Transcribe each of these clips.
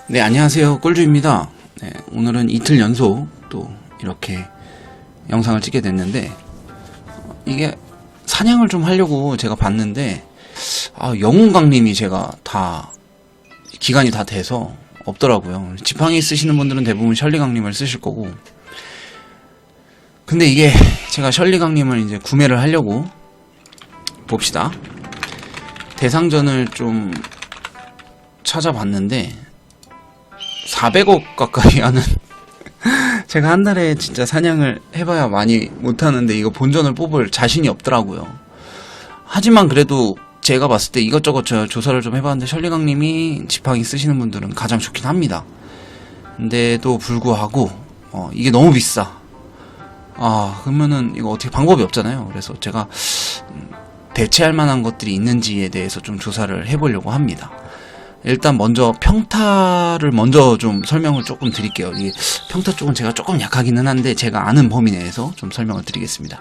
네, 안녕하세요. 꿀주입니다. 네, 오늘은 이틀 연속 또 이렇게 영상을 찍게 됐는데, 이게 사냥을 좀 하려고 제가 봤는데, 영웅강림이 제가 다 기간이 다 돼서 없더라고요. 지팡이 쓰시는 분들은 대부분 셜리강림을 쓰실 거고, 근데 이게 제가 셜리강림을 이제 구매를 하려고 봅시다. 대상전을 좀 찾아봤는데 400억 가까이 하는 제가 한 달에 진짜 사냥을 해봐야 많이 못하는데 이거 본전을 뽑을 자신이 없더라고요. 하지만 그래도 제가 봤을 때 이것저것 조사를 좀 해봤는데 셜리강림이 지팡이 쓰시는 분들은 가장 좋긴 합니다. 근데도 불구하고 이게 너무 비싸. 그러면은 이거 어떻게 방법이 없잖아요. 그래서 제가 대체할 만한 것들이 있는지에 대해서 좀 조사를 해보려고 합니다. 일단 먼저 평타를 먼저 좀 설명을 조금 드릴게요. 이 평타 쪽은 제가 조금 약하기는 한데 제가 아는 범위 내에서 좀 설명을 드리겠습니다.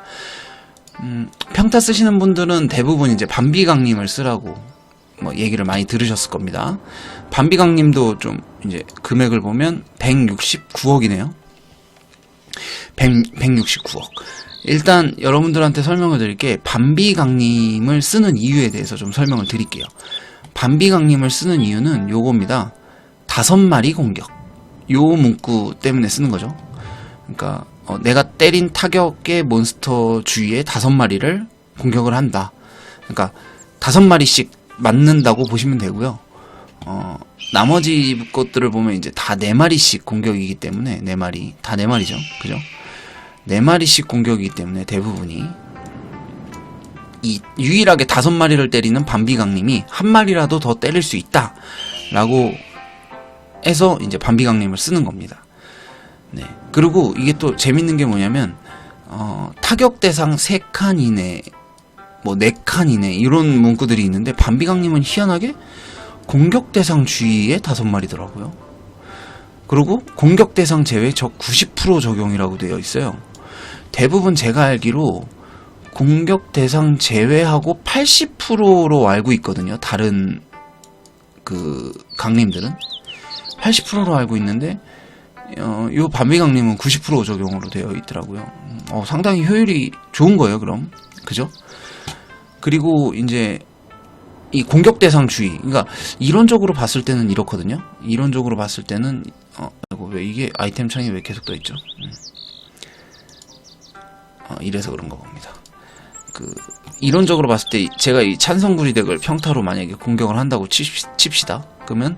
평타 쓰시는 분들은 대부분 이제 반비강림을 쓰라고 얘기를 많이 들으셨을 겁니다. 반비강림도 좀 이제 금액을 보면 169억이네요. 169억. 일단 여러분들한테 설명을 드릴게, 반비강림을 쓰는 이유에 대해서 좀 설명을 드릴게요. 반비강림을 쓰는 이유는 요겁니다. 5마리 공격. 요 문구 때문에 쓰는 거죠. 그러니까 내가 때린 타격의 몬스터 주위에 5마리를 공격을 한다. 그러니까 5마리씩 맞는다고 보시면 되고요. 나머지 것들을 보면 이제 다 4마리씩 공격이기 때문에 4마리, 다 4마리죠. 그죠? 4마리씩 공격이기 때문에 대부분이 이 유일하게 5마리를 때리는 반비강림이 1마리라도 더 때릴 수 있다 라고 해서 이제 반비강림을 쓰는 겁니다. 네. 그리고 이게 또 재밌는 게 뭐냐면 타격 대상 3칸 이내, 4칸 이내 이런 문구들이 있는데 반비강림은 희한하게 공격 대상 주위에 5마리더라고요. 그리고 공격 대상 제외 적 90% 적용이라고 되어 있어요. 대부분 제가 알기로 공격 대상 제외하고 80%로 알고 있거든요. 다른 그 강림들은 80%로 알고 있는데 요 반비강림은 90% 적용으로 되어 있더라고요. 상당히 효율이 좋은 거예요. 그럼 그죠? 그리고 이제 이 공격 대상 주의, 그러니까 이론적으로 봤을 때는 이렇거든요. 이론적으로 봤을 때는 왜 이게 아이템 창이 왜 계속 떠 있죠? 이래서 그런가 봅니다. 이론적으로 봤을 때 제가 이 찬성구리 덱을 평타로 만약에 공격을 한다고 칩시다. 그러면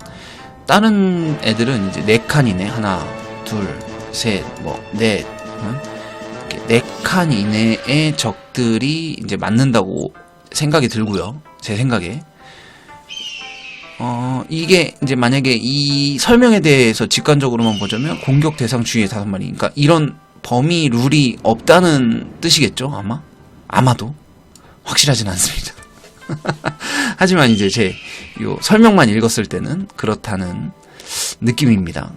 다른 애들은 이제 4칸 이내, 하나, 둘, 셋, 넷, 4칸 이내의 적들이 이제 맞는다고 생각이 들고요. 제 생각에. 이게 이제 만약에 이 설명에 대해서 직관적으로만 보자면 공격 대상 주위에 5마리. 그러니까 이런 범위 룰이 없다는 뜻이겠죠, 아마? 아마도. 확실하진 않습니다. 하지만 이제 제 요 설명만 읽었을 때는 그렇다는 느낌입니다.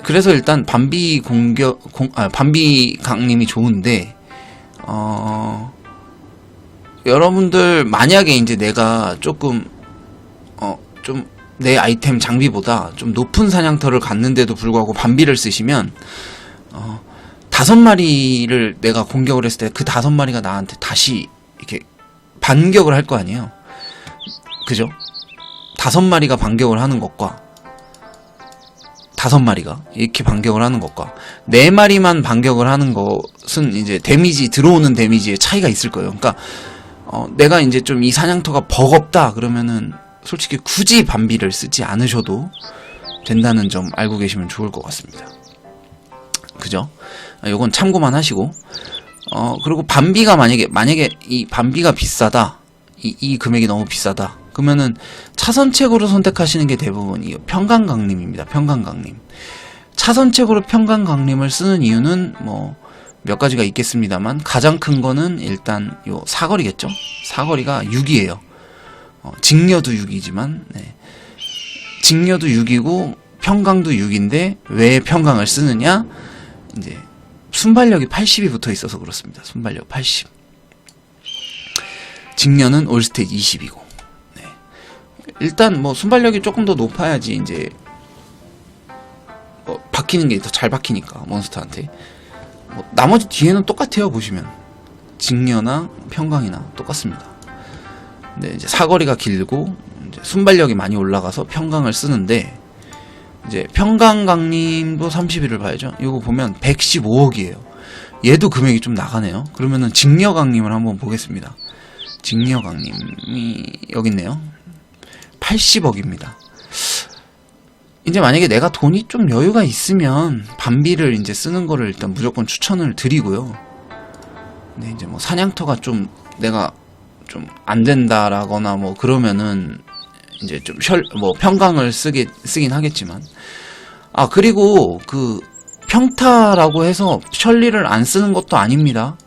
그래서 일단 반비강림이 좋은데, 여러분들 만약에 이제 내가 조금 좀 내 아이템 장비보다 좀 높은 사냥터를 갔는데도 불구하고 반비를 쓰시면 5마리를 내가 공격을 했을 때 그 5마리가 나한테 다시 이렇게 반격을 할 거 아니에요. 그죠? 5마리가 반격을 하는 것과 5마리가 이렇게 반격을 하는 것과 4마리만 반격을 하는 것은 이제 데미지, 들어오는 데미지의 차이가 있을 거예요. 그러니까 내가 이제 좀 이 사냥터가 버겁다 그러면은 솔직히 굳이 반비를 쓰지 않으셔도 된다는 점 알고 계시면 좋을 것 같습니다. 그죠? 요건 참고만 하시고, 그리고 반비가 만약에 이 반비가 비싸다, 이 금액이 너무 비싸다, 그러면은 차선책으로 선택하시는 게 대부분 이 평강강림입니다. 평강강림. 차선책으로 평강강림을 쓰는 이유는 몇 가지가 있겠습니다만, 가장 큰 거는 일단 요 사거리겠죠? 사거리가 6이에요. 직녀도 6이지만, 직녀도 6이고, 평강도 6인데, 왜 평강을 쓰느냐? 이제, 순발력이 80이 붙어 있어서 그렇습니다. 순발력 80. 직녀는 올스탯 20이고. 일단 뭐 순발력이 조금 더 높아야지 이제 박히는 게 더 잘 박히니까 몬스터한테. 나머지 뒤에는 똑같아요. 보시면 직녀나 평강이나 똑같습니다. 근데 이제 사거리가 길고 이제 순발력이 많이 올라가서 평강을 쓰는데, 이제 평강강림도 30일을 봐야죠. 이거 보면 115억이에요. 얘도 금액이 좀 나가네요. 그러면은 직녀강림을 한번 보겠습니다. 직녀강림이 여기 있네요. 80억입니다. 이제 만약에 내가 돈이 좀 여유가 있으면 반비를 이제 쓰는 거를 일단 무조건 추천을 드리고요. 근데 이제 뭐 사냥터가 좀 내가 좀 안 된다라거나 뭐 그러면은 이제 좀 평강을 쓰긴 하겠지만. 그리고 그 평타라고 해서 셜리를 안 쓰는 것도 아닙니다.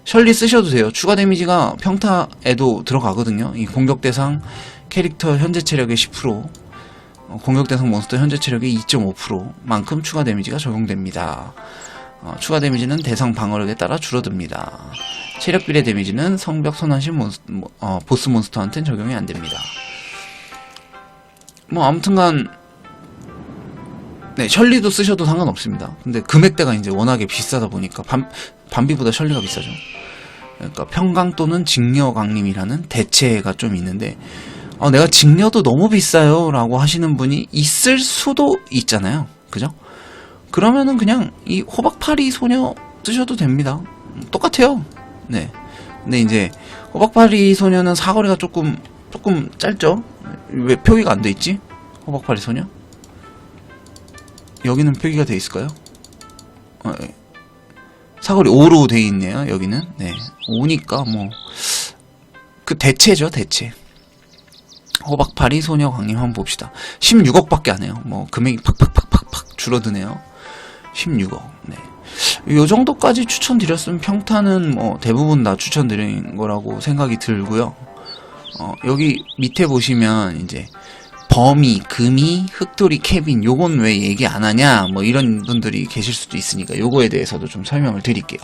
셜리 쓰셔도 돼요. 추가 데미지가 평타에도 들어가거든요. 이 공격 대상 캐릭터 현재 체력의 10%, 공격 대상 몬스터 현재 체력의 2.5%만큼 추가 데미지가 적용됩니다. 추가 데미지는 대상 방어력에 따라 줄어듭니다. 체력 비례 데미지는 성벽 선환신 보스 몬스터한테는 적용이 안 됩니다. 뭐 아무튼간 네, 셜리도 쓰셔도 상관없습니다. 근데 금액대가 이제 워낙에 비싸다 보니까 반비보다 셜리가 비싸죠. 그러니까 평강 또는 직녀강림이라는 대체가 좀 있는데, 내가 직녀도 너무 비싸요 라고 하시는 분이 있을 수도 있잖아요. 그죠? 그러면은 그냥 이 호박파리 소녀 쓰셔도 됩니다. 똑같아요. 네. 근데 이제 호박파리 소녀는 사거리가 조금 짧죠? 왜 표기가 안 돼 있지? 호박파리 소녀? 여기는 표기가 돼 있을까요? 사거리 5로 돼 있네요. 여기는. 네. 5니까 뭐 그 대체죠, 대체. 호박파리 소녀 강림 한번 봅시다. 16억밖에 안 해요. 뭐 금액이 팍팍팍팍팍 줄어드네요. 16억. 네. 요 정도까지 추천드렸으면 평타는 뭐 대부분 다 추천드린 거라고 생각이 들고요. 여기 밑에 보시면 이제 범위, 금이, 흑돌이, 케빈, 요건 왜 얘기 안 하냐, 뭐 이런 분들이 계실 수도 있으니까 요거에 대해서도 좀 설명을 드릴게요.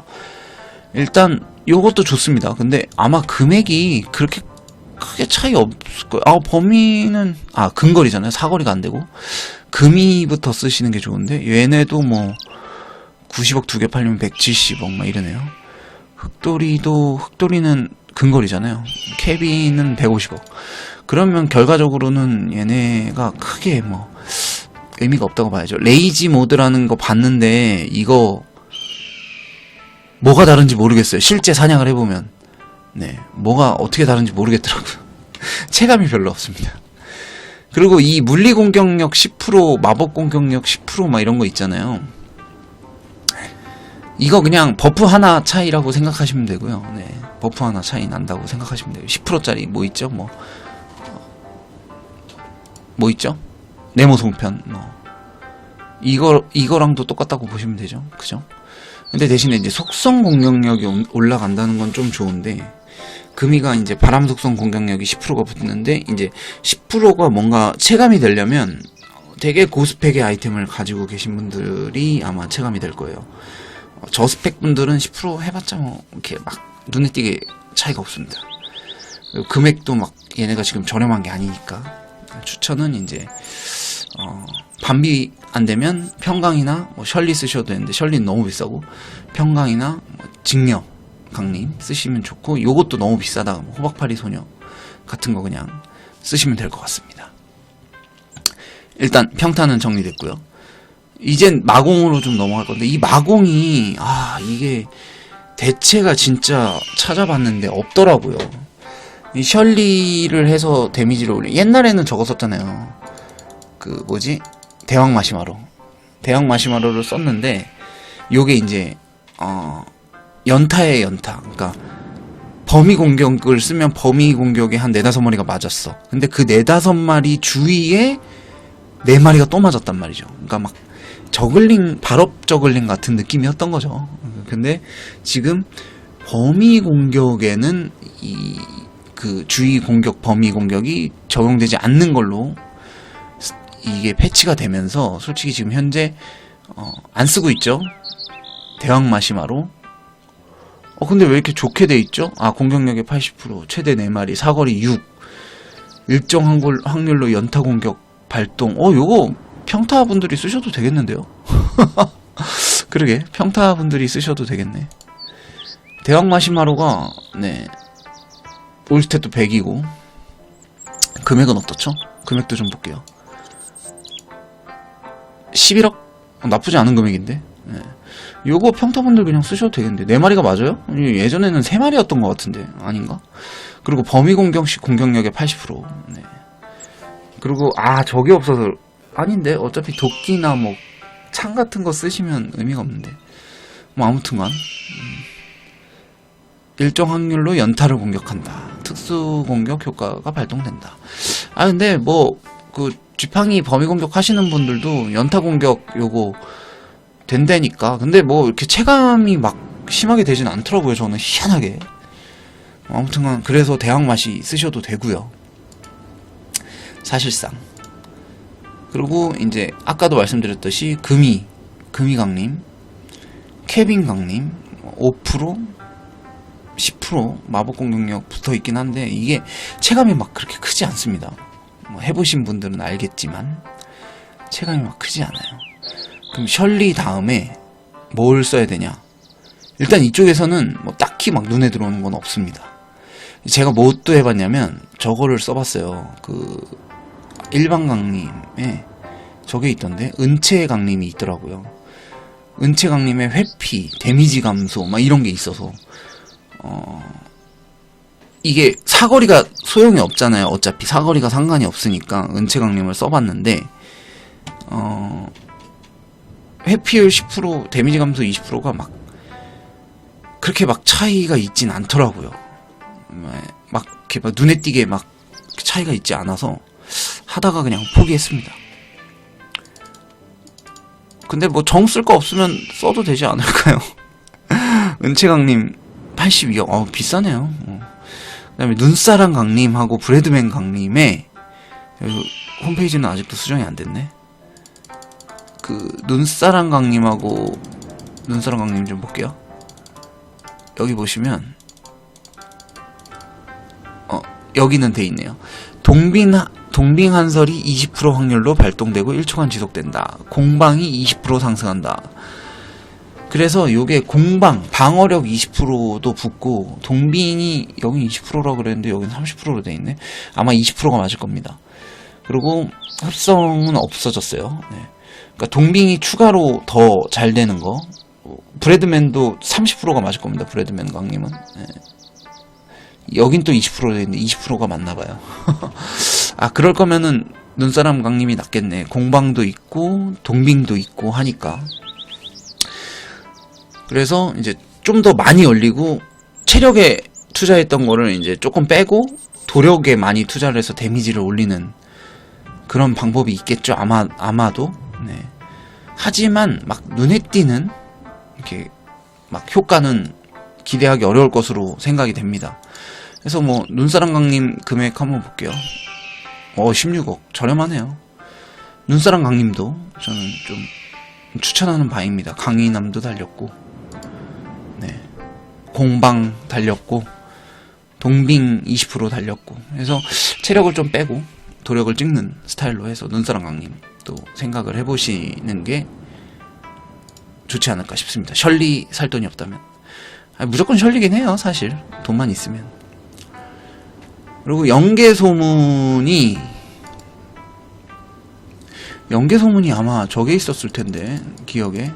일단 요것도 좋습니다. 근데 아마 금액이 그렇게 크게 차이 없을 거예요. 범위는 근거리잖아요. 사거리가 안 되고. 금이부터 쓰시는 게 좋은데, 얘네도 뭐 90억 2개 팔리면 170억 막 이러네요. 흑돌이는 근거리잖아요. 케빈은 150억. 그러면 결과적으로는 얘네가 크게 뭐 의미가 없다고 봐야죠. 레이지 모드라는 거 봤는데 이거 뭐가 다른지 모르겠어요. 실제 사냥을 해보면. 네, 뭐가 어떻게 다른지 모르겠더라고요. 체감이 별로 없습니다. 그리고 이 물리 공격력 10%, 마법 공격력 10% 막 이런 거 있잖아요. 이거 그냥 버프 하나 차이라고 생각하시면 되고요. 네, 버프 하나 차이 난다고 생각하시면 돼요. 10%짜리 뭐 있죠? 뭐 있죠? 네모 송편. 이거랑도 똑같다고 보시면 되죠. 그죠? 근데 대신에 이제 속성 공격력이 올라간다는 건 좀 좋은데, 금이가 이제 바람 속성 공격력이 10%가 붙는데, 이제 10%가 뭔가 체감이 되려면 되게 고스펙의 아이템을 가지고 계신 분들이 아마 체감이 될 거예요. 저스펙 분들은 10% 해봤자 뭐 이렇게 막 눈에 띄게 차이가 없습니다. 그리고 금액도 막 얘네가 지금 저렴한 게 아니니까 추천은 이제 반비 안 되면 평강이나 뭐 셜리 쓰셔도 되는데, 셜리는 너무 비싸고, 평강이나 뭐 직녀 강림 쓰시면 좋고, 요것도 너무 비싸다 뭐 호박파리 소녀 같은 거 그냥 쓰시면 될 것 같습니다. 일단 평타는 정리됐고요. 이젠 마공으로 좀 넘어갈 건데, 이 마공이 이게 대체가 진짜 찾아봤는데 없더라고요. 이 셜리를 해서 데미지를 올려. 옛날에는 저거 썼잖아요. 그 뭐지? 대왕 마시마로를 썼는데, 요게 이제 연타의 연타. 그러니까 범위 공격을 쓰면 범위 공격에 한 4-5마리가 맞았어. 근데 그 4-5마리 주위에 4마리가 또 맞았단 말이죠. 그러니까 막 발업 저글링 같은 느낌이었던 거죠. 근데 지금 범위 공격에는 그 주위 공격, 범위 공격이 적용되지 않는 걸로 이게 패치가 되면서, 솔직히 지금 현재 안 쓰고 있죠. 대왕 마시마로. 근데 왜 이렇게 좋게 돼 있죠? 공격력의 80%, 최대 4마리, 사거리 6. 일정 확률로 연타 공격 발동. 요거 평타분들이 쓰셔도 되겠는데요? 그러게, 평타분들이 쓰셔도 되겠네. 대왕 마시마로가, 네, 올스탯도 100이고, 금액은 어떻죠? 금액도 좀 볼게요. 11억? 나쁘지 않은 금액인데. 네. 요거 평타분들 그냥 쓰셔도 되겠는데. 4마리가 맞아요? 예전에는 3마리였던 것 같은데. 아닌가? 그리고 범위 공격 시 공격력의 80%. 네. 그리고, 저게 없어서, 아닌데. 어차피 도끼나 뭐, 창 같은 거 쓰시면 의미가 없는데. 뭐, 아무튼간. 일정 확률로 연타를 공격한다. 특수 공격 효과가 발동된다. 근데 뭐, 지팡이 범위 공격 하시는 분들도 연타 공격 요거 된다니까. 근데 뭐, 이렇게 체감이 막 심하게 되진 않더라고요. 저는 희한하게. 아무튼간, 그래서 대왕 맛이 쓰셔도 되고요. 사실상. 그리고 이제, 아까도 말씀드렸듯이, 금이 강림, 케빈 강림, 5%, 10% 마법 공격력 붙어 있긴 한데 이게 체감이 막 그렇게 크지 않습니다. 해보신 분들은 알겠지만 체감이 막 크지 않아요. 그럼 셜리 다음에 뭘 써야 되냐? 일단 이쪽에서는 뭐 딱히 막 눈에 들어오는 건 없습니다. 제가 뭐 또 해봤냐면 저거를 써봤어요. 일반 강림에 저게 있던데 은채 강림이 있더라고요. 은채 강림의 회피, 데미지 감소 막 이런 게 있어서 이게 사거리가 소용이 없잖아요. 어차피 사거리가 상관이 없으니까 은채 강림을 써봤는데 회피율 10%, 데미지 감소 20%가 막 그렇게 막 차이가 있진 않더라고요. 막 이렇게 막 눈에 띄게 막 차이가 있지 않아서 하다가 그냥 포기했습니다. 근데 뭐 정 쓸 거 없으면 써도 되지 않을까요? 은채 강림 82억. 비싸네요. 그 다음에 눈사람 강림하고 브래드맨 강림에 홈페이지는 아직도 수정이 안 됐네. 눈사람 강림하고 눈사람 강림 좀 볼게요. 여기 보시면 여기는 돼 있네요. 동빙 한설이 20% 확률로 발동되고 1초간 지속된다. 공방이 20% 상승한다. 그래서 요게 공방, 방어력 20%도 붙고 동빙이 여긴 20%라고 그랬는데 여긴 30%로 돼 있네. 아마 20%가 맞을 겁니다. 그리고 흡성은 없어졌어요. 네. 그러니까 동빙이 추가로 더 잘 되는 거. 브래드맨도 30%가 맞을 겁니다. 브래드맨 강림은. 네. 여긴 또 20%로 돼 있는데 20%가 맞나 봐요. 그럴 거면은 눈사람 강림이 낫겠네. 공방도 있고 동빙도 있고 하니까. 그래서 이제 좀 더 많이 올리고 체력에 투자했던 거를 이제 조금 빼고 도력에 많이 투자를 해서 데미지를 올리는 그런 방법이 있겠죠. 아마도. 네. 하지만 막 눈에 띄는 이렇게 막 효과는 기대하기 어려울 것으로 생각이 됩니다. 그래서 뭐 눈사람 강림 금액 한번 볼게요. 16억 저렴하네요. 눈사람 강림도 저는 좀 추천하는 바입니다. 강인함도 달렸고 네. 공방 달렸고 동빙 20% 달렸고 그래서 체력을 좀 빼고 도력을 찍는 스타일로 해서 눈사람 강림도 생각을 해보시는 게 좋지 않을까 싶습니다. 셜리 살 돈이 없다면 무조건 셜리긴 해요. 사실 돈만 있으면. 그리고 연계소문이 아마 저게 있었을 텐데 기억에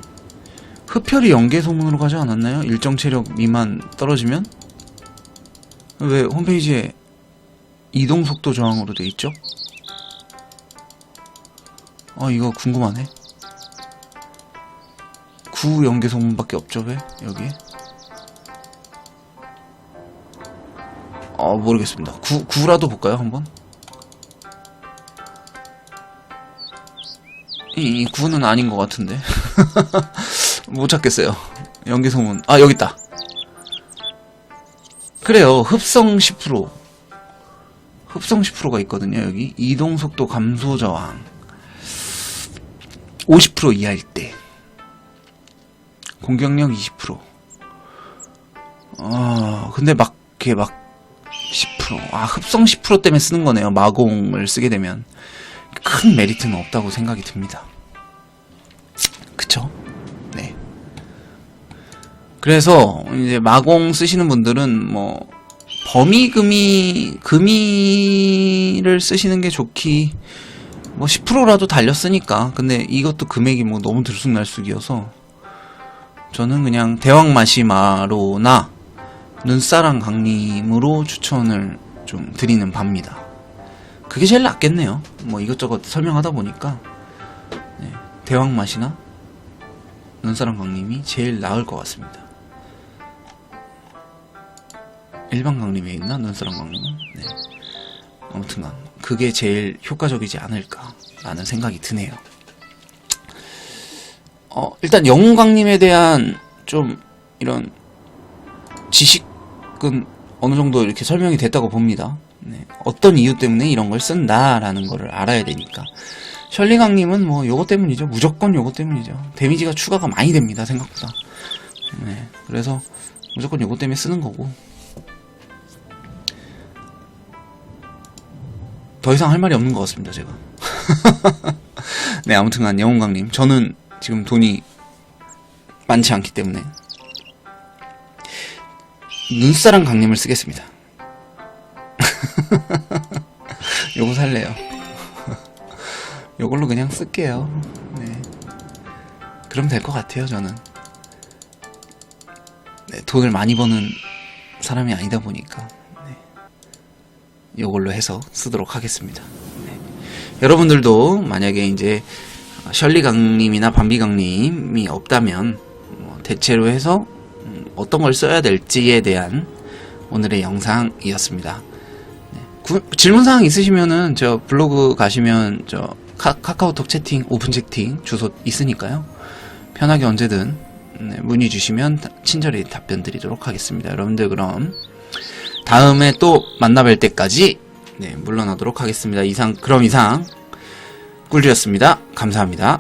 흡혈이 연계소문으로 가지 않았나요? 일정 체력 미만 떨어지면? 왜 홈페이지에 이동속도 저항으로 돼 있죠? 이거 궁금하네. 9 연계소문밖에 없죠 왜 여기? 모르겠습니다. 9라도 볼까요 한번? 이 9는 아닌 것 같은데 못 찾겠어요. 연계소문 여기 있다. 그래요. 흡성 10%가 있거든요. 여기 이동속도 감소 저항 50% 이하일 때 공격력 20%. 근데 막 이렇게 막 10%. 흡성 10% 때문에 쓰는 거네요. 마공을 쓰게 되면. 큰 메리트는 없다고 생각이 듭니다. 그쵸? 네. 그래서 이제 마공 쓰시는 분들은 뭐 금이를 쓰시는 게 좋기, 뭐 10%라도 달렸으니까. 근데 이것도 금액이 뭐 너무 들쑥날쑥이어서 저는 그냥 대왕마시마로나 눈사랑 강림으로 추천을 좀 드리는 바입니다. 그게 제일 낫겠네요. 뭐 이것저것 설명하다 보니까 네, 대왕맛이나 눈사람 강림이 제일 나을 것 같습니다. 일반 강림에 있나? 눈사람 강림은? 네. 아무튼간 그게 제일 효과적이지 않을까 라는 생각이 드네요. 일단 영웅 강림에 대한 좀 이런 지식은 어느 정도 이렇게 설명이 됐다고 봅니다. 네. 어떤 이유 때문에 이런 걸 쓴다라는 거를 알아야 되니까. 셜리 강림은 뭐 요거 때문이죠. 무조건 요거 때문이죠. 데미지가 추가가 많이 됩니다. 생각보다. 네. 그래서 무조건 요거 때문에 쓰는 거고. 더 이상 할 말이 없는 것 같습니다. 제가. 네. 아무튼간 영웅 강림. 저는 지금 돈이 많지 않기 때문에 눈사람 강림을 쓰겠습니다. 요거 살래요. 요걸로 그냥 쓸게요. 네. 그럼 될 것 같아요, 저는. 네, 돈을 많이 버는 사람이 아니다 보니까. 네. 요걸로 해서 쓰도록 하겠습니다. 네. 여러분들도 만약에 이제 셜리 강림이나 밤비 강림이 없다면 대체로 해서 어떤 걸 써야 될지에 대한 오늘의 영상이었습니다. 네. 질문사항 있으시면은 저 블로그 가시면 저 카카오톡 채팅, 오픈 채팅 주소 있으니까요. 편하게 언제든 네, 문의 주시면 친절히 답변 드리도록 하겠습니다. 여러분들 그럼 다음에 또 만나뵐 때까지 네, 물러나도록 하겠습니다. 이상 꿀리였습니다. 감사합니다.